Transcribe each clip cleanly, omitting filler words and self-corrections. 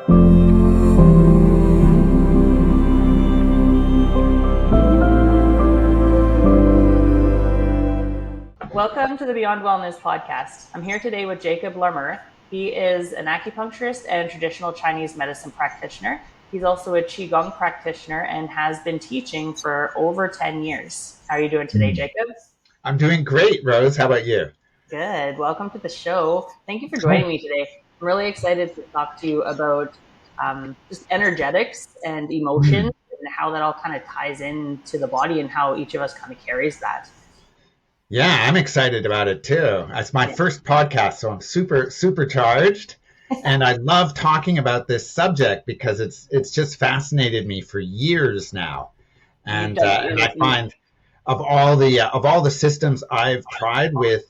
Welcome to the Beyond Wellness podcast. I'm here today with Jacob Larmour. He is an acupuncturist and traditional Chinese medicine practitioner. He's also a Qi Gong practitioner and has been teaching for over 10 years. How are you doing today, Jacob? I'm doing great, Rose. How about you? Good. Welcome to the show. Thank you for joining me today. I'm really excited to talk to you about just energetics and emotion and how that all kind of ties into the body and how each of us kind of carries that. Yeah, I'm excited about it too. It's my first podcast, so I'm super charged. And I love talking about this subject because it's just fascinated me for years now. And I find of all the systems I've tried with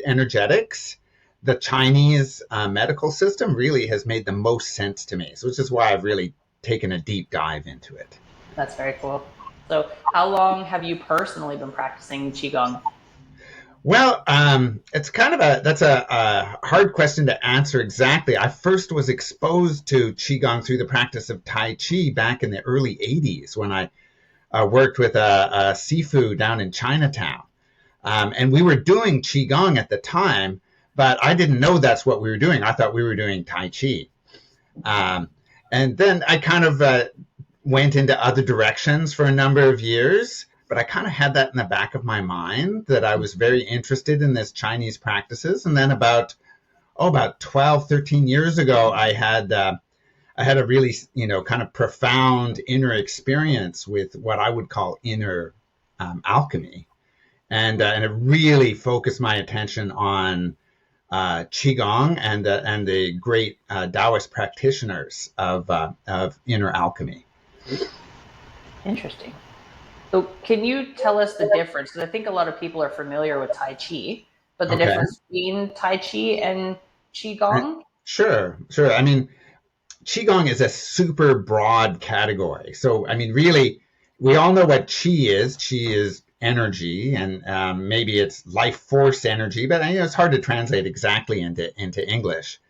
energetics, the Chinese medical system really has made the most sense to me. So which is why I've really taken a deep dive into it. That's very cool. So how long have you personally been practicing Qigong? Well, that's a hard question to answer exactly. I first was exposed to Qigong through the practice of Tai Chi back in the early 80s when I worked with a seafood down in Chinatown. And we were doing Qigong at the time, but I didn't know that's what we were doing. I thought we were doing Tai Chi. And then I kind of went into other directions for a number of years. But I kind of had that in the back of my mind that I was very interested in this Chinese practices. And then about 12, 13 years ago, I had a really, kind of profound inner experience with what I would call inner alchemy. And it really focused my attention on Qigong and the great Taoist practitioners of inner alchemy. Interesting. So can you tell us the difference? Because I think a lot of people are familiar with Tai Chi, but the difference between Tai Chi and Qigong? Sure. I mean, Qigong is a super broad category. So, I mean, really, we all know what Qi is. Qi is energy, and maybe it's life force energy, but it's hard to translate exactly into English.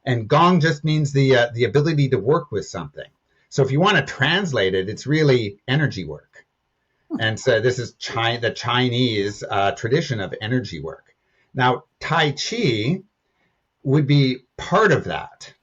And Gong just means the ability to work with something. So if you want to translate it, it's really energy work. And so this is the Chinese tradition of energy work. Now, Tai Chi would be part of that,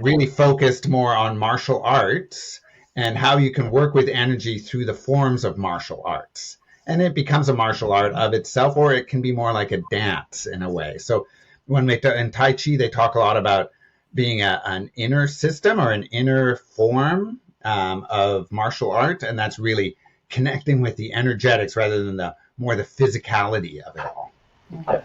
really focused more on martial arts and how you can work with energy through the forms of martial arts. And it becomes a martial art of itself, or it can be more like a dance in a way. So when in Tai Chi, they talk a lot about being an inner system or an inner form of martial art, and that's really connecting with the energetics rather than the physicality of it all. Okay.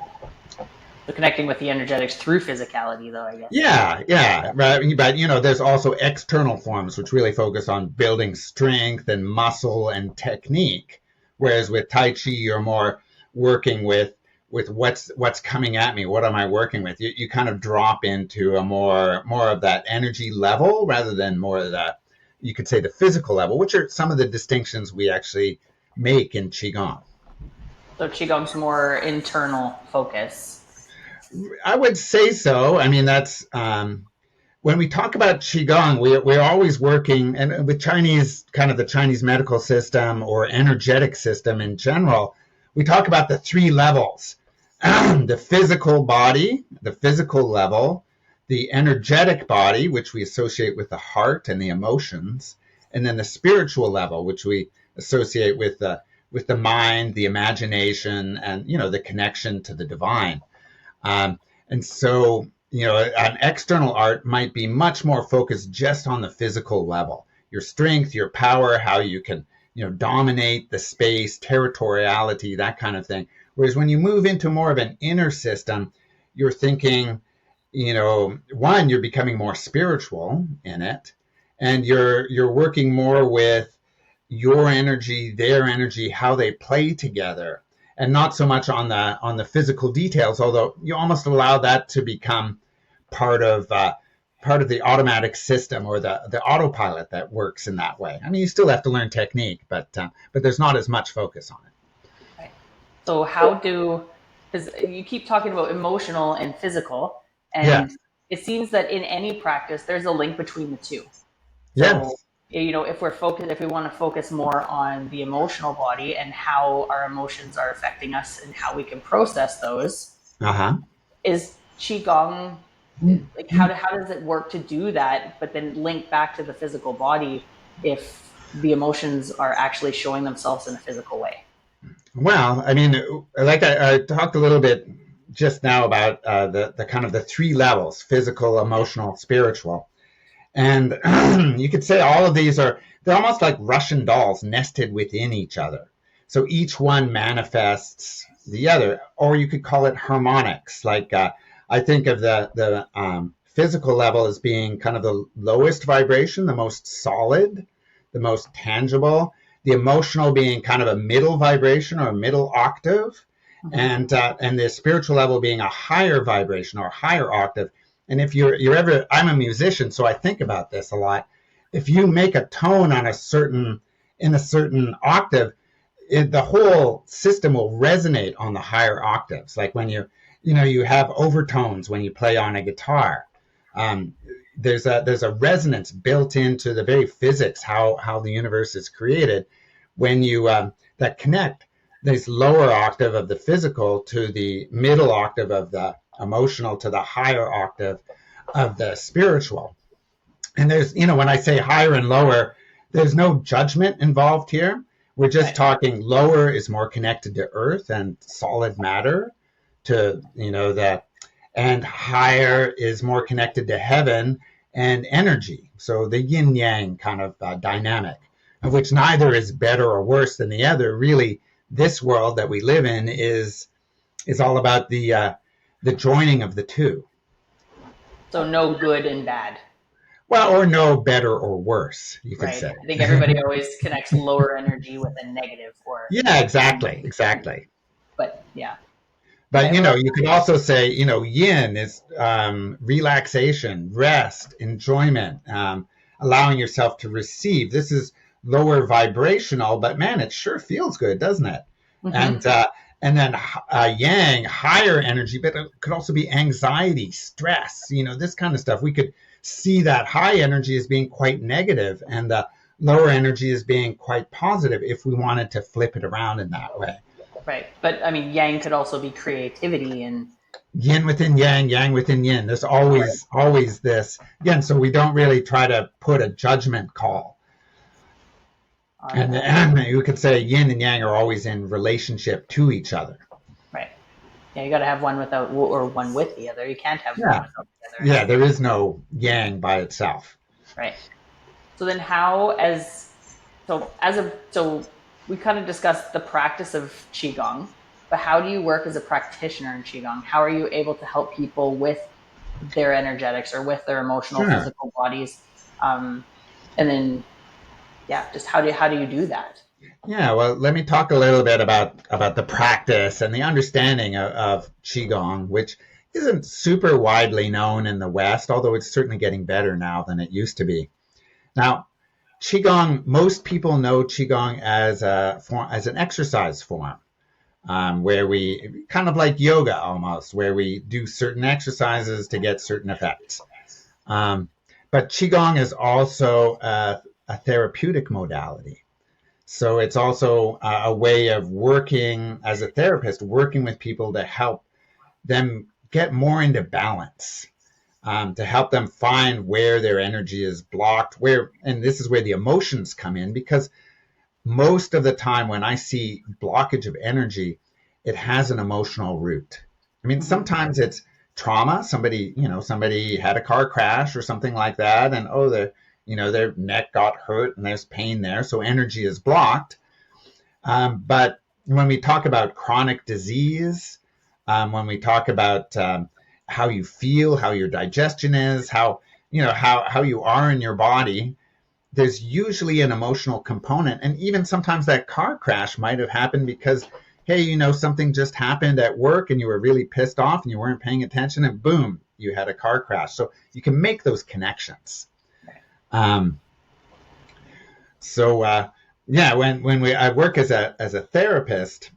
So connecting with the energetics through physicality, though, I guess. Yeah. But there's also external forms which really focus on building strength and muscle and technique, whereas with Tai Chi you're more working with what's coming at me. What am I working with? You kind of drop into a more of that energy level rather than more of that, you could say, the physical level, which are some of the distinctions we actually make in Qigong. So Qigong's more internal focus. I would say so. I mean, that's when we talk about Qigong, we're always working, and with Chinese, kind of the Chinese medical system or energetic system in general, we talk about the three levels: the physical body, the physical level, the energetic body, which we associate with the heart and the emotions, and then the spiritual level, which we associate with the mind, the imagination, and the connection to the divine. And so, an external art might be much more focused just on the physical level, your strength, your power, how you can, dominate the space, territoriality, that kind of thing. Whereas when you move into more of an inner system, you're thinking, one, you're becoming more spiritual in it, and you're working more with your energy, their energy, how they play together, and not so much on the physical details, although you almost allow that to become part of the automatic system or the autopilot that works in that way. I mean, you still have to learn technique, but there's not as much focus on it. Okay. So because you keep talking about emotional and physical, and it seems that in any practice, there's a link between the two. So, Yes. if if we want to focus more on the emotional body and how our emotions are affecting us and how we can process those, Uh-huh. is qigong like how does it work to do that, but then link back to the physical body if the emotions are actually showing themselves in a physical way? Well, I mean, like I talked a little bit just now about the kind of the three levels: physical, emotional, spiritual. And you could say all of these they're almost like Russian dolls nested within each other. So each one manifests the other, or you could call it harmonics. Like I think of the physical level as being kind of the lowest vibration, the most solid, the most tangible. The emotional being kind of a middle vibration or a middle octave, Mm-hmm. and the spiritual level being a higher vibration or higher octave. And if you're ever, I'm a musician, so I think about this a lot. If you make a tone on in a certain octave, the whole system will resonate on the higher octaves. Like when you have overtones when you play on a guitar. Um, there's a resonance built into the very physics how the universe is created when you that connect this lower octave of the physical to the middle octave of the emotional to the higher octave of the spiritual. And when I say higher and lower, there's no judgment involved here. We're just Right. talking lower is more connected to earth and solid matter, to, and higher is more connected to heaven and energy. So the yin yang kind of dynamic, of which neither is better or worse than the other. Really, this world that we live in is all about the joining of the two. So no good and bad. Well, or no better or worse, you could Right. say. I think everybody always connects lower energy with a negative, or Yeah, exactly, exactly. but yeah. But Okay. Well, you could also say, yin is relaxation, rest, enjoyment, allowing yourself to receive. This is lower vibrational, but man, it sure feels good, doesn't it? mm-hmm. And and then yang, higher energy, but it could also be anxiety, stress, this kind of stuff. We could see that high energy as being quite negative, and the lower energy as being quite positive if we wanted to flip it around in that way. Right. But I mean, yang could also be creativity and Yin within yang, yang within yin. There's right. always this. Again, so we don't really try to put a judgment call. On it. And you could say yin and yang are always in relationship to each other. Right. Yeah, you got to have one without or one with the other. You can't have one Yeah. without the other. Yeah, there is no yang by itself. Right. So then, how so we kind of discussed the practice of qigong, but how do you work as a practitioner in qigong? How are you able to help people with their energetics or with their emotional, Sure. physical bodies? And then, yeah, just how do you do that? Yeah, well, let me talk a little bit about the practice and the understanding of Qigong, which isn't super widely known in the West, although it's certainly getting better now than it used to be. Now, Qigong, most people know Qigong as an exercise form, where we kind of like yoga almost, where we do certain exercises to get certain effects. Um, but Qigong is also a therapeutic modality. So it's also a way of working as a therapist, working with people to help them get more into balance, to help them find where their energy is blocked, and this is where the emotions come in, because most of the time when I see blockage of energy, it has an emotional root. I mean, Mm-hmm. sometimes it's trauma. Somebody had a car crash or something like that, and their neck got hurt and there's pain there, so energy is blocked. But when we talk about chronic disease, when we talk about how you feel, how your digestion is, how you are in your body, there's usually an emotional component. And even sometimes that car crash might have happened because, hey, something just happened at work and you were really pissed off and you weren't paying attention, and boom, you had a car crash. So you can make those connections. Um, so yeah, when I work as a therapist,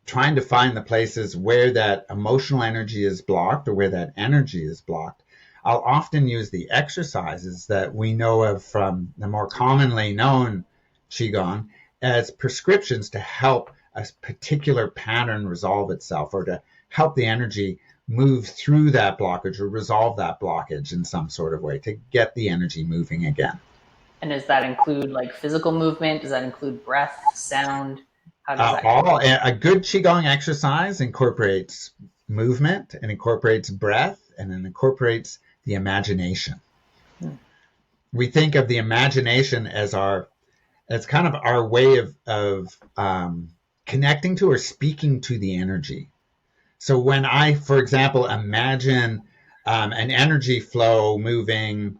trying to find the places where that emotional energy is blocked or where that energy is blocked, I'll often use the exercises that we know of from the more commonly known Qigong as prescriptions to help a particular pattern resolve itself, or to help the energy move through that blockage or resolve that blockage in some sort of way to get the energy moving again. And does that include like physical movement? Does that include breath, sound? How does that kind All a good qigong exercise incorporates movement and incorporates breath and it incorporates the imagination. of? We think of the imagination as kind of our way of connecting to or speaking to the energy. So when I, for example, imagine an energy flow moving,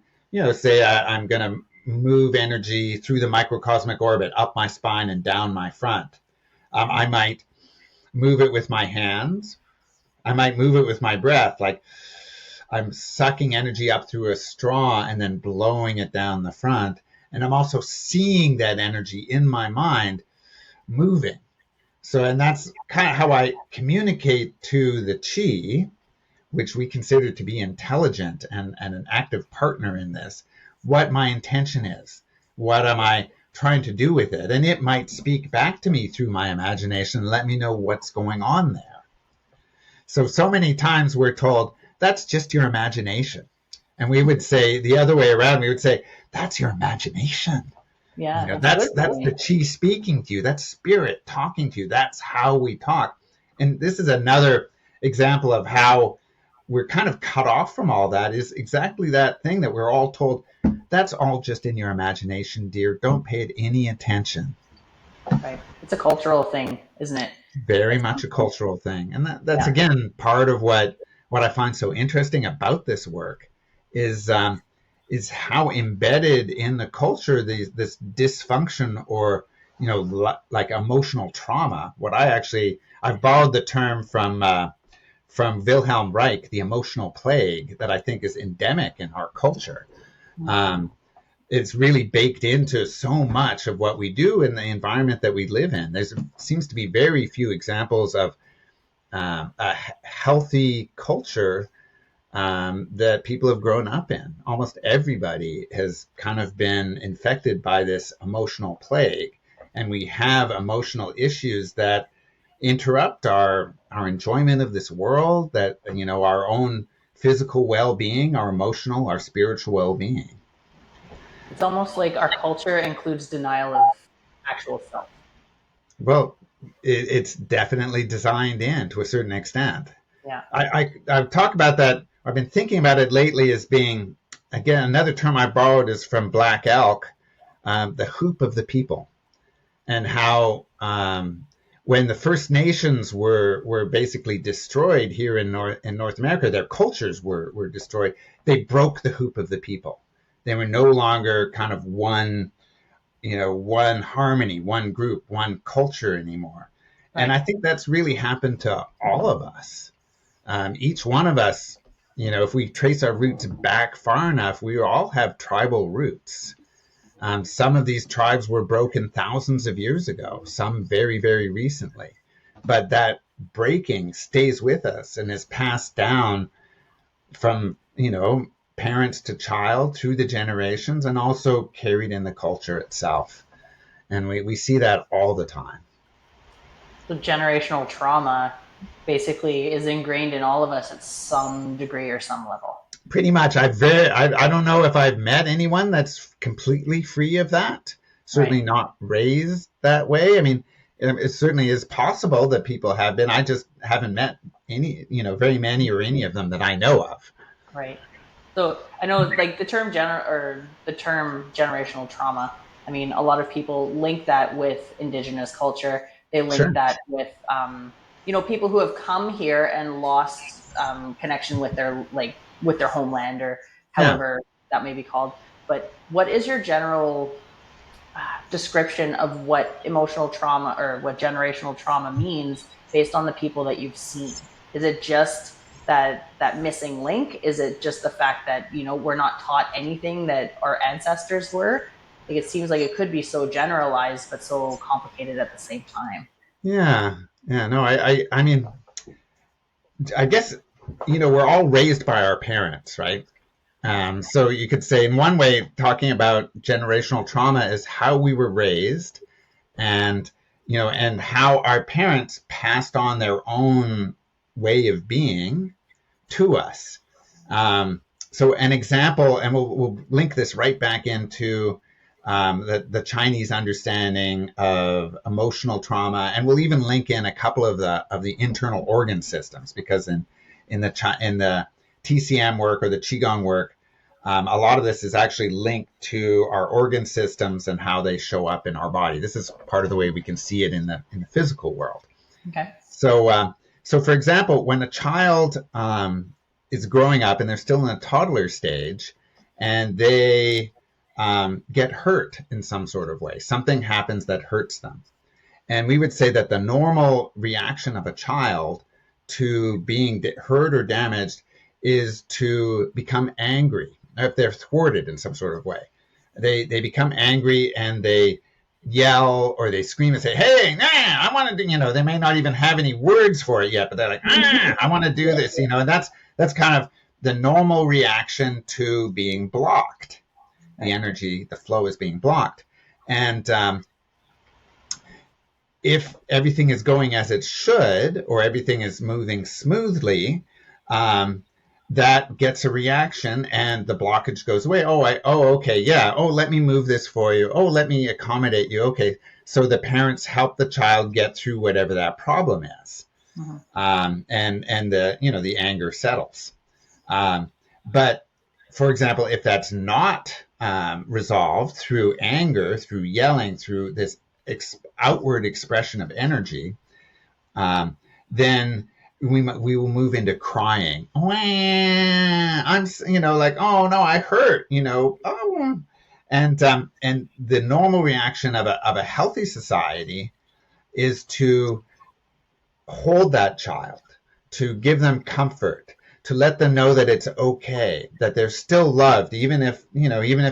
say I'm going to move energy through the microcosmic orbit up my spine and down my front. I might move it with my hands. I might move it with my breath, like I'm sucking energy up through a straw and then blowing it down the front. And I'm also seeing that energy in my mind moving. So, and that's kind of how I communicate to the chi, which we consider to be intelligent and an active partner in this, what my intention is. What am I trying to do with it? And it might speak back to me through my imagination and let me know what's going on there. So many times we're told, that's just your imagination. And we would say the other way around, we would say, that's your imagination. Yeah, it's a That's good the point. chi speaking to you. That's spirit talking to you. That's how we talk. And this is another example of how we're kind of cut off from all that, is exactly that thing that we're all told, that's all just in your imagination, dear. Don't pay it any attention. Right. It's a cultural thing, isn't it? Very At much some a point. cultural thing. And that's Yeah. again part of what I find so interesting about this work is is how embedded in the culture this dysfunction, or like emotional trauma. I've borrowed the term from Wilhelm Reich, the emotional plague, that I think is endemic in our culture. Um, it's really baked into so much of what we do in the environment that we live in. There seems to be very few examples of a healthy culture that people have grown up in. Almost everybody has kind of been infected by this emotional plague, and we have emotional issues that interrupt our enjoyment of this world, that our own physical well-being, our emotional, our spiritual well-being. It's almost like our culture includes denial of actual self. Well, it's definitely designed in to a certain extent. Yeah. I've talked about that. I've been thinking about it lately as being, again, another term I borrowed is from Black Elk, the hoop of the people, and how when the First Nations were basically destroyed here in North America, their cultures were destroyed. They broke the hoop of the people. They were no longer kind of one harmony, one group, one culture anymore. And Right. I think that's really happened to all of us. Each one of us, if we trace our roots back far enough, we all have tribal roots. Some of these tribes were broken thousands of years ago, some very, very recently. But that breaking stays with us and is passed down from, parents to child through the generations, and also carried in the culture itself. And we see that all the time. So generational trauma basically is ingrained in all of us at some degree or some level. Pretty much. I don't know if I've met anyone that's completely free of that. Right. Certainly not raised that way. I mean, it certainly is possible that people have been. I just haven't met very many or any of them that I know of. Right. So I know like the term generational trauma. I mean, a lot of people link that with indigenous culture. They link Sure. that with people who have come here and lost connection with their homeland, or Yeah. however that may be called. But what is your general description of what emotional trauma or what generational trauma means based on the people that you've seen? Is it just that missing link? Is it just the fact that we're not taught anything that our ancestors were? Like, it seems like it could be so generalized but so complicated at the same time. Yeah. Yeah, no, I mean, I guess, we're all raised by our parents, right? So you could say, in one way, talking about generational trauma is how we were raised, and and how our parents passed on their own way of being to us. Um, so an example, and we'll link this right back into the Chinese understanding of emotional trauma, and we'll even link in a couple of the internal organ systems, because in the TCM work or the Qigong work, a lot of this is actually linked to our organ systems and how they show up in our body. This is part of the way we can see it in the physical world. Okay. So for example, when a child is growing up and they're still in a toddler stage, and they get hurt in some sort of way, something happens that hurts them. And we would say that the normal reaction of a child to being hurt or damaged is to become angry if they're thwarted in some sort of way. They become angry and they yell or they scream and say, "Hey, nah, I want to do," they may not even have any words for it yet, but they're like, "I want to do this," and that's kind of the normal reaction to being blocked. The energy, the flow is being blocked. And if everything is going as it should, or everything is moving smoothly, that gets a reaction and the blockage goes away. Okay, yeah. Oh, let me move this for you. Oh, let me accommodate you. Okay. So the parents help the child get through whatever that problem is. And the anger settles. But for example, if that's not resolved through anger, through yelling, through this outward expression of energy, then we will move into crying. I'm, like, oh no, I hurt, oh. And the normal reaction of a healthy society is to hold that child, to give them comfort, to let them know that it's okay, that they're still loved, even if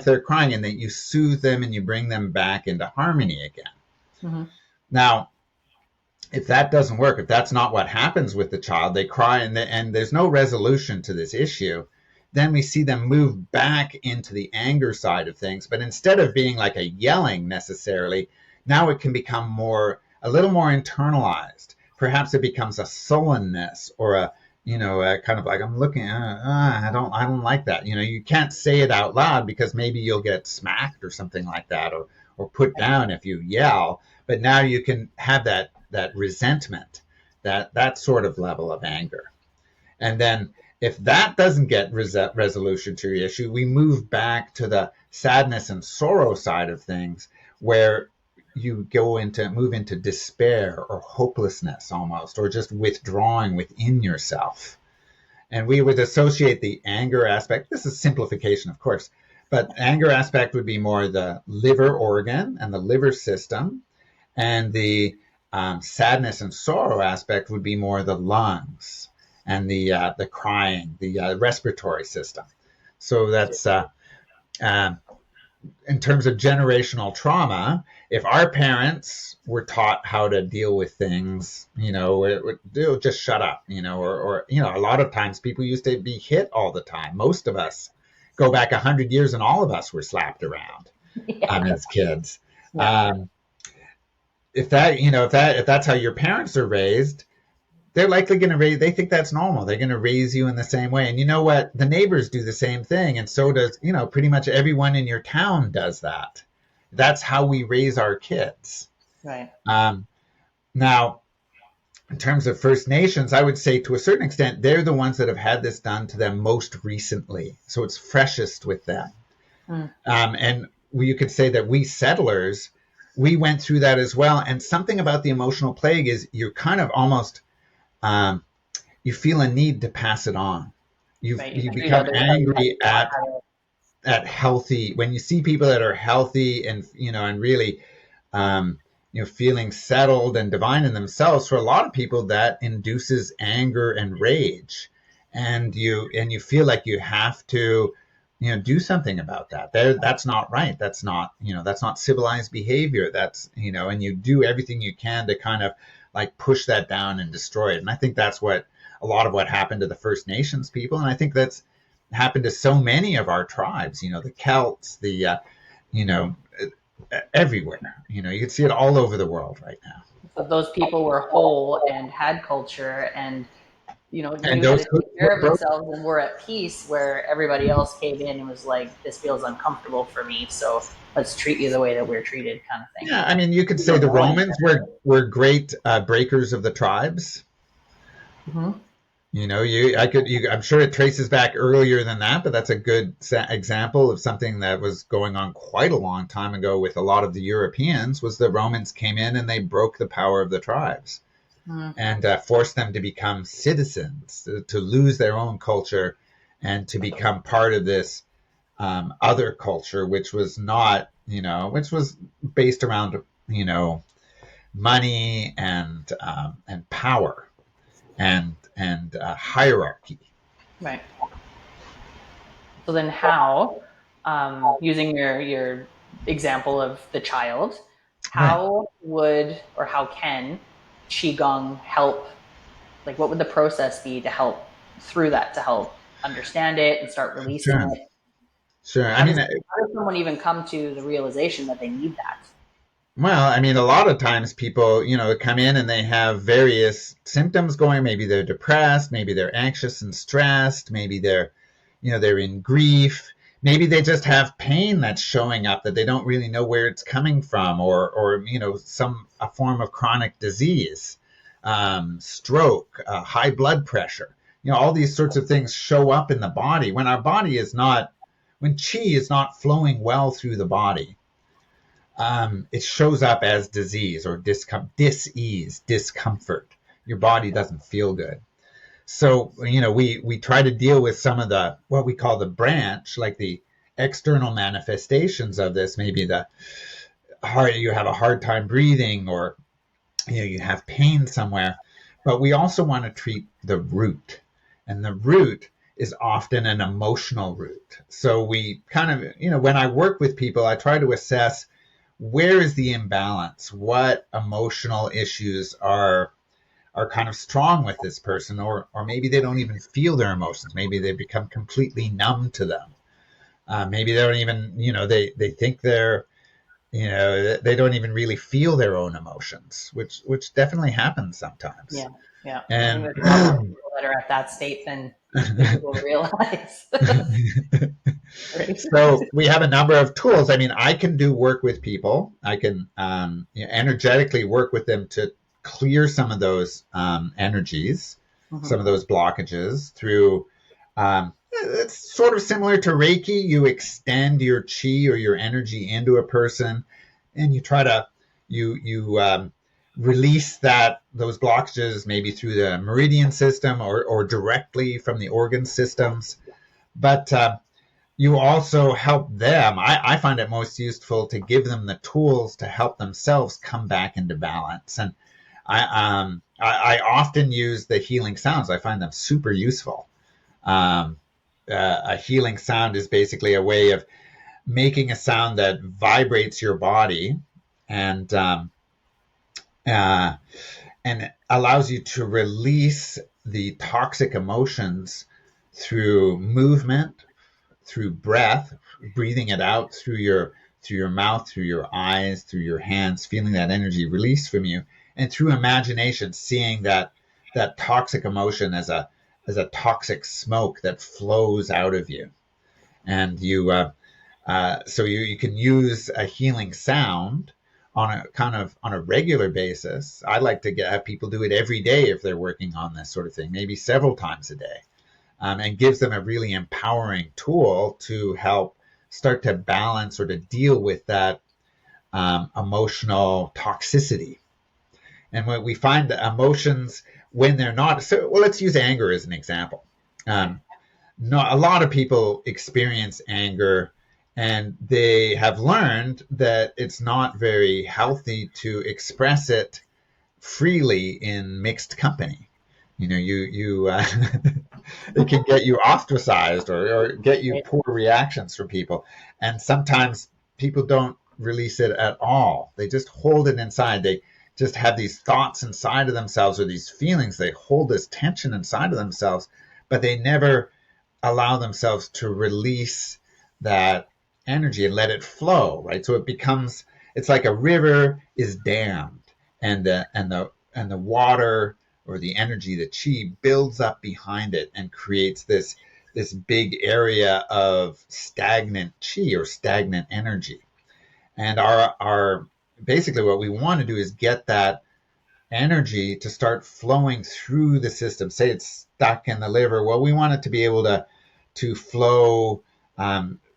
they're crying, and that you soothe them and you bring them back into harmony again. Now, if that doesn't work, if that's not what happens with the child, they cry and there's no resolution to this issue, then we see them move back into the anger side of things. But instead of being like a yelling necessarily, now it can become a little more internalized. Perhaps it becomes a sullenness, or a kind of like, I'm looking, I don't like that. You can't say it out loud because maybe you'll get smacked or something like that, or put down if you yell. But now you can have that resentment, that sort of level of anger. And then if that doesn't get resolution to your issue, we move back to the sadness and sorrow side of things, where you move into despair or hopelessness almost, or just withdrawing within yourself. And we would associate the anger aspect, this is simplification, of course, but anger aspect would be more the liver organ and the liver system, and the sadness and sorrow aspect would be more the lungs and the crying, the respiratory system. So that's in terms of generational trauma. If our parents were taught how to deal with things, they'll just shut up, or a lot of times people used to be hit all the time. Most of us go back 100 years and all of us were slapped around as kids. If that's how your parents are raised, they're likely going to they think that's normal. They're going to raise you in the same way. And you know what? The neighbors do the same thing. And so does, pretty much everyone in your town does that. That's how we raise our kids. Right. Now, in terms of First Nations, I would say to a certain extent, they're the ones that have had this done to them most recently. So it's freshest with them. And you could say that we settlers, we went through that as well. And something about the emotional plague is you're kind of almost, you feel a need to pass it on. You become angry at healthy, when you see people that are healthy and and really feeling settled and divine in themselves. For a lot of people, that induces anger and rage, and you feel like you have to do something about that. That's not right. That's not civilized behavior. That's and you do everything you can to kind of like push that down and destroy it. And I think that's what a lot of what happened to the First Nations people, and I think that's happened to so many of our tribes. The Celts, you know, everywhere. You can see it all over the world right now. So those people were whole and had culture and And knew how those to who take care of themselves and were at peace, where everybody else came in and was like, this feels uncomfortable for me, so let's treat you the way that we're treated, kind of thing. Yeah, I mean, you could say the Romans were great breakers of the tribes. Mm-hmm. I'm sure it traces back earlier than that, but that's a good example of something that was going on quite a long time ago with a lot of the Europeans. Was the Romans came in and they broke the power of the tribes and forced them to become citizens, to lose their own culture and to become part of this other culture, which was not, which was based around, money and power and hierarchy. Right. So then how, using your example of the child, how would or how can Qigong help? Like, what would the process be to help through that, to help understand it and start releasing Sure. it? Sure. How does someone even come to the realization that they need that? Well, I mean, a lot of times people, come in and they have various symptoms going. Maybe they're depressed, maybe they're anxious and stressed, maybe they're in grief. Maybe they just have pain that's showing up that they don't really know where it's coming from, or a form of chronic disease, stroke, high blood pressure. All these sorts of things show up in the body when when qi is not flowing well through the body. It shows up as disease or dis-ease, discomfort. Your body doesn't feel good. So, we try to deal with some of what we call the branch, like the external manifestations of this. Maybe you have a hard time breathing, or, you have pain somewhere. But we also want to treat the root. And the root is often an emotional root. So we kind of, when I work with people, I try to assess where is the imbalance, what emotional issues are kind of strong with this person, or maybe they don't even feel their emotions. Maybe they become completely numb to them. Maybe they don't even, they think they don't even really feel their own emotions, which definitely happens sometimes. Yeah, yeah. And I think there's a lot more people that are at that state than people realize. Right. So we have a number of tools. I mean, I can do work with people. I can energetically work with them to clear some of those energies, some of those blockages through. It's sort of similar to Reiki. You extend your qi or your energy into a person, and you try to release those blockages maybe through the meridian system or directly from the organ systems. But you also help them. I find it most useful to give them the tools to help themselves come back into balance. And I often use the healing sounds. I find them super useful. A healing sound is basically a way of making a sound that vibrates your body and allows you to release the toxic emotions through movement, through breath, breathing it out through your mouth, through your eyes, through your hands, feeling that energy release from you, and through imagination, seeing that toxic emotion as a toxic smoke that flows out of you. And so you can use a healing sound on a regular basis. I like to have people do it every day if they're working on this sort of thing, maybe several times a day. And gives them a really empowering tool to help start to balance or to deal with that emotional toxicity. And when we find that emotions, when they're not, let's use anger as an example. A lot of people experience anger, and they have learned that it's not very healthy to express it freely in mixed company. It can get you ostracized or get you poor reactions from people. And sometimes people don't release it at all. They just hold it inside. just have these thoughts inside of themselves, or these feelings. They hold this tension inside of themselves, but they never allow themselves to release that energy and let it flow, right? So it's like a river is dammed, and the water, or the energy, the chi, builds up behind it and creates this big area of stagnant chi, or stagnant energy. And our basically what we want to do is get that energy to start flowing through the system. Say it's stuck in the liver. Well, we want it to be able to flow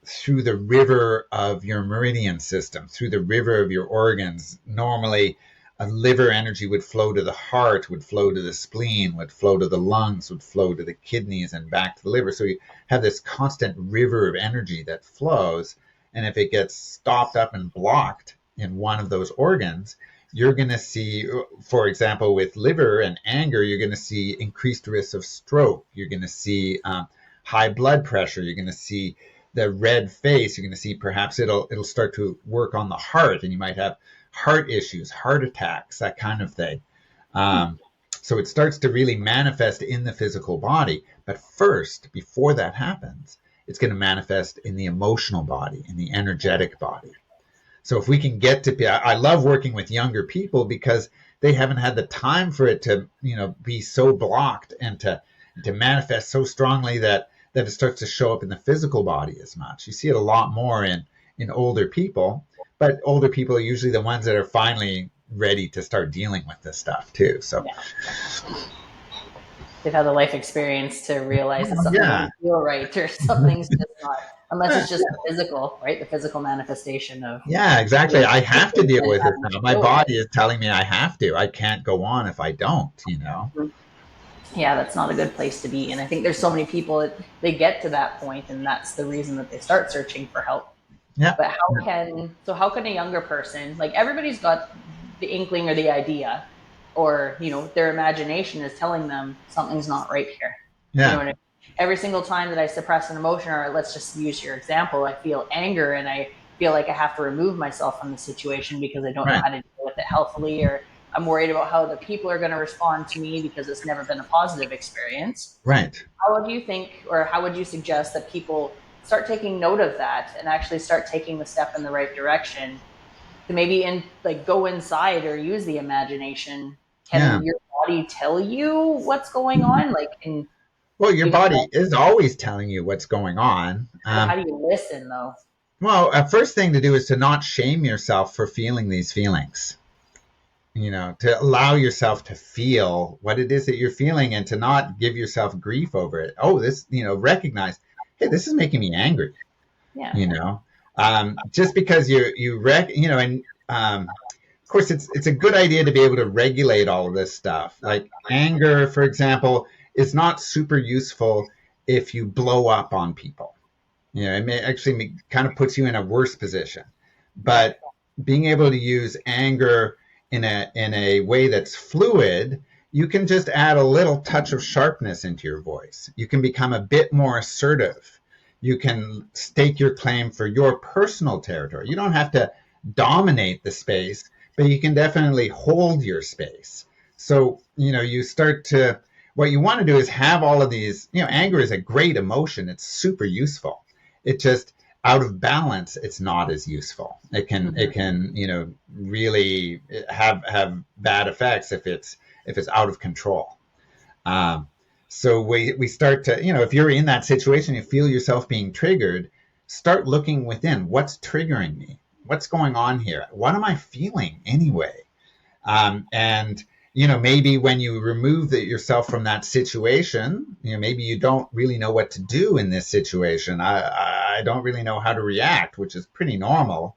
through the river of your meridian system, through the river of your organs. Normally, a liver energy would flow to the heart, would flow to the spleen, would flow to the lungs, would flow to the kidneys, and back to the liver. So you have this constant river of energy that flows. And if it gets stopped up and blocked in one of those organs, you're going to see, for example, with liver and anger, you're going to see increased risks of stroke. You're going to see high blood pressure. You're going to see the red face. You're going to see perhaps it'll start to work on the heart, and you might have heart issues, heart attacks, that kind of thing. So it starts to really manifest in the physical body. But first, before that happens, it's going to manifest in the emotional body, in the energetic body. So if we can get to, I love working with younger people because they haven't had the time for it to, be so blocked and to manifest so strongly that it starts to show up in the physical body as much. You see it a lot more in older people, but older people are usually the ones that are finally ready to start dealing with this stuff too. So they've had the life experience to realize that something doesn't feel right, or something's just not, unless it's just the physical, right? The physical manifestation of. Yeah, exactly. I have to deal with it now. My body is telling me I have to. I can't go on if I don't, Yeah, that's not a good place to be. And I think there's so many people that they get to that point, and that's the reason that they start searching for help. Yeah. But how can a younger person, like, everybody's got the inkling or the idea, or, their imagination is telling them something's not right here. Yeah. You know what I mean? Every single time that I suppress an emotion, or let's just use your example, I feel anger and I feel like I have to remove myself from the situation because I don't know how to deal with it healthily, or I'm worried about how the people are going to respond to me because it's never been a positive experience. Right. How would you think, or how would you suggest that people start taking note of that and actually start taking the step in the right direction to maybe go inside or use the imagination? Can your body tell you what's going on? Well, your body is always telling you what's going on. How do you listen, though? Well, a first thing to do is to not shame yourself for feeling these feelings. To allow yourself to feel what it is that you're feeling, and to not give yourself grief over it. Oh, this, recognize, hey, this is making me angry. Yeah. Just because of course, it's a good idea to be able to regulate all of this stuff. Like anger, for example, is not super useful if you blow up on people. It may actually kind of puts you in a worse position. But being able to use anger in a way that's fluid, you can just add a little touch of sharpness into your voice. You can become a bit more assertive. You can stake your claim for your personal territory. You don't have to dominate the space, but you can definitely hold your space. So, you start to, what you want to do is have all of these, anger is a great emotion. It's super useful. It just, out of balance, it's not as useful. It can, really have bad effects if it's out of control. So we start to, if you're in that situation, you feel yourself being triggered, start looking within. What's triggering me? What's going on here? What am I feeling anyway? And maybe when you remove yourself from that situation, maybe you don't really know what to do in this situation. I don't really know how to react, which is pretty normal.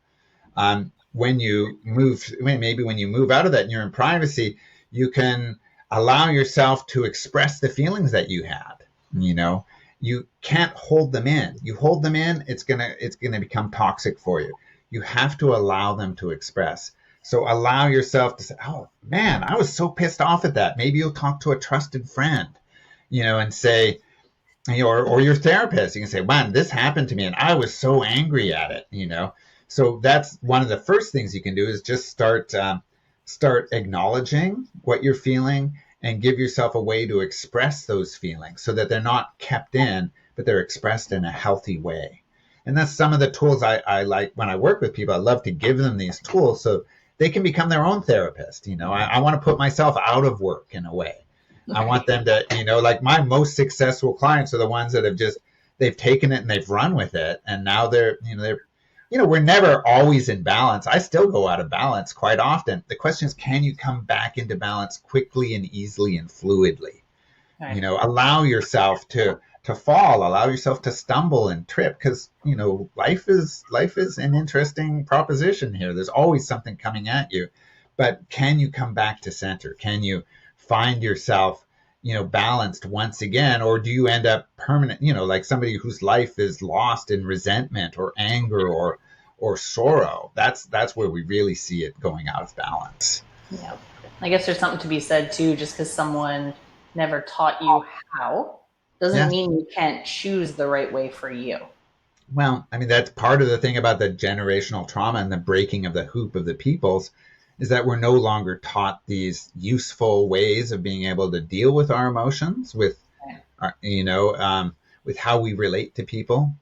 When you move out of that and you're in privacy, you can allow yourself to express the feelings that you had. You can't hold them in. You hold them in, it's gonna become toxic for you. You have to allow them to express. So allow yourself to say, oh man, I was so pissed off at that. Maybe you'll talk to a trusted friend, and say, or your therapist. You can say, man, this happened to me and I was so angry at it, So that's one of the first things you can do is just start start acknowledging what you're feeling and give yourself a way to express those feelings so that they're not kept in, but they're expressed in a healthy way. And that's some of the tools I like when I work with people. I love to give them these tools so they can become their own therapist. I want to put myself out of work in a way. I want them to, like my most successful clients are the ones that they've taken it and they've run with it. And now we're never always in balance. I still go out of balance quite often. The question is, can you come back into balance quickly and easily and fluidly? Right. Allow yourself to fall, allow yourself to stumble and trip, because life is an interesting proposition here. There's always something coming at you, but can you come back to center? Can you find yourself balanced once again, or do you end up permanent, like somebody whose life is lost in resentment or anger or sorrow? That's where we really see it going out of balance. Yeah, I guess there's something to be said too. Just because someone never taught you how doesn't mean you can't choose the right way for you. Well, I mean, that's part of the thing about the generational trauma and the breaking of the hoop of the peoples, is that we're no longer taught these useful ways of being able to deal with our emotions, with how we relate to people.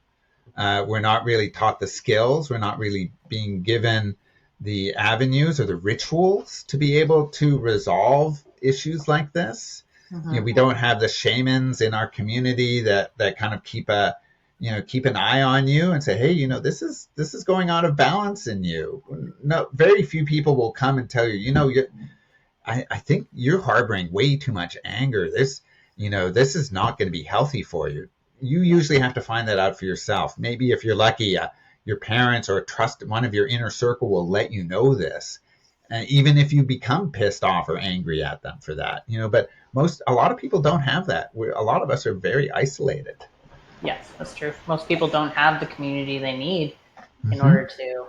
We're not really taught the skills. We're not really being given the avenues or the rituals to be able to resolve issues like this. Mm-hmm. We don't have the shamans in our community that kind of keep an eye on you and say, hey, this is going out of balance in you. No, very few people will come and tell you, I think you're harboring way too much anger. This is not going to be healthy for you. You usually have to find that out for yourself. Maybe if you're lucky, your parents or one of your inner circle will let you know this. Even if you become pissed off or angry at them for that, but a lot of people don't have that. A lot of us are very isolated. Yes, that's true. Most people don't have the community they need in order to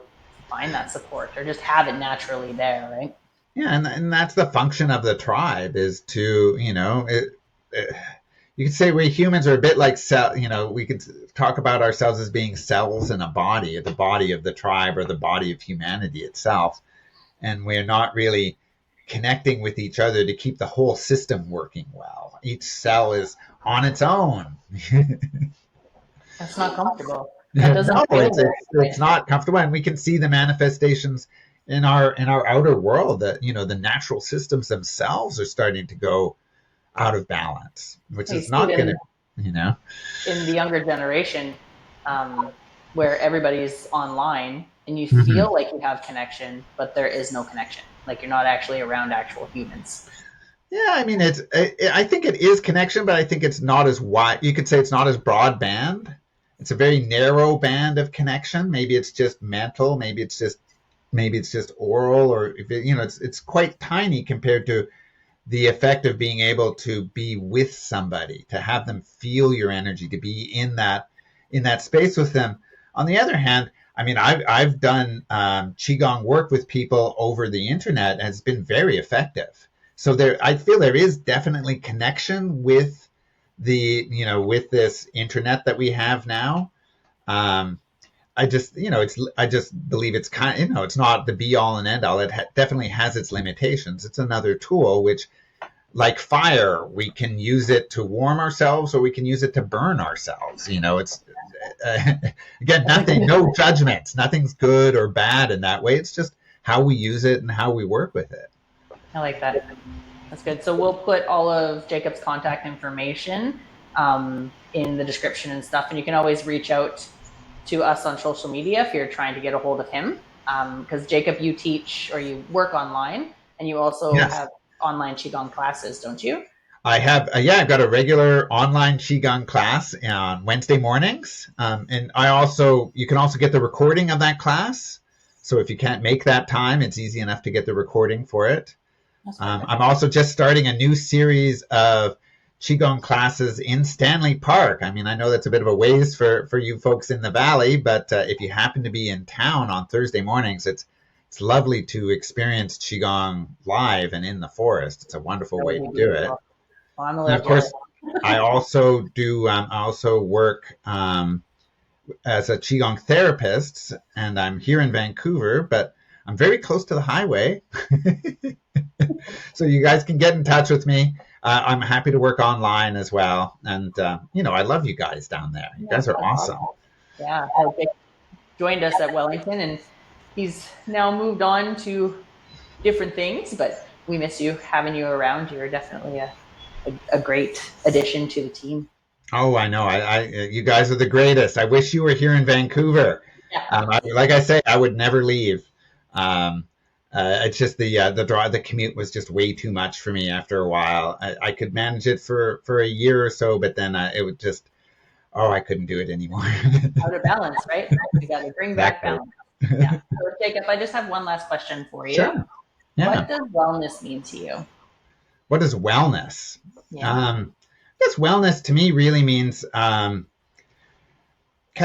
find that support, or just have it naturally there, right? Yeah, and that's the function of the tribe, is to, you could say we humans are a bit like we could talk about ourselves as being cells in a body, the body of the tribe or the body of humanity itself. And we're not really connecting with each other to keep the whole system working well. Each cell is on its own. That's not comfortable. That doesn't it's not comfortable, and we can see the manifestations in our outer world that the natural systems themselves are starting to go out of balance, which is not going to, in the younger generation, where everybody's online and you feel like you have connection, but there is no connection. Like you're not actually around actual humans. Yeah, I mean, I think it is connection, but I think it's not as wide. You could say it's not as broadband. It's a very narrow band of connection. Maybe it's just mental. Maybe it's just oral, or it's quite tiny compared to the effect of being able to be with somebody, to have them feel your energy, to be in that space with them. On the other hand, I mean, I've done Qi Gong work with people over the internet, and it's been very effective. So I feel there is definitely connection with with this internet that we have now. I just believe it's kind of, it's not the be all and end all. It definitely has its limitations. It's another tool which, like fire, we can use it to warm ourselves, or we can use it to burn ourselves. It's again, no judgments. Nothing's good or bad in that way. It's just how we use it and how we work with it. I like that. That's good. So we'll put all of Jacob's contact information in the description and stuff, and you can always reach out to us on social media if you're trying to get a hold of him. Because Jacob, you teach, or you work online, and you also have online Qigong classes, don't you? I have, I've got a regular online Qigong class on Wednesday mornings. And you can also get the recording of that class. So if you can't make that time, it's easy enough to get the recording for it. I'm also just starting a new series of Qigong classes in Stanley Park. I mean, I know that's a bit of a ways for you folks in the Valley, but if you happen to be in town on Thursday mornings, it's lovely to experience Qigong live and in the forest. It's a wonderful way to do it. Well, and of course, I also work as a Qigong therapist, and I'm here in Vancouver, but I'm very close to the highway. So you guys can get in touch with me. I'm happy to work online as well. And, I love you guys down there. You Yeah, guys are that's awesome. awesome. Yeah, Jake joined us at Wellington, and he's now moved on to different things, but we miss you, having you around. You're definitely a great addition to the team. Oh, I know. You guys are the greatest. I wish you were here in Vancouver. Yeah, Like I say, I would never leave. Um, it's just the commute was just way too much for me after a while. I could manage it for a year or so, but then it would just, oh, I couldn't do it anymore. out of balance, right? We got to bring back Exactly. balance. Yeah. So, Jacob, I just have one last question for you. Sure. What Yeah. does wellness mean to you? What is wellness? Yeah. I guess wellness to me really means kind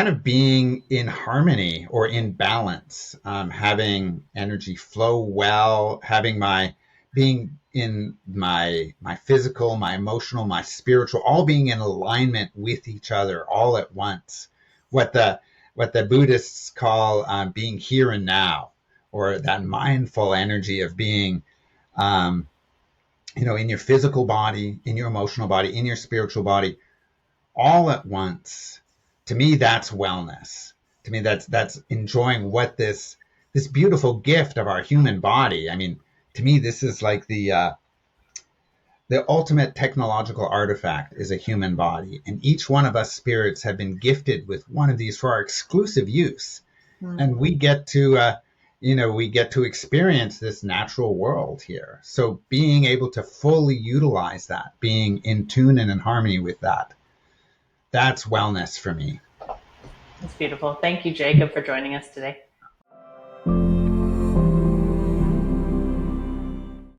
of being in harmony or in balance, having energy flow well, having my being in my physical, my emotional, my spiritual, all being in alignment with each other all at once. What the Buddhists call being here and now, or that mindful energy of being, um, in your physical body, in your emotional body, in your spiritual body, all at once. To me, that's wellness. To me, that's enjoying what this beautiful gift of our human body. I mean, to me, this is like the ultimate technological artifact is a human body, and each one of us spirits have been gifted with one of these for our exclusive use, and Mm-hmm. we get to experience this natural world here. So being able to fully utilize that, being in tune and in harmony with that's wellness for me. That's beautiful. Thank you, Jacob, for joining us today.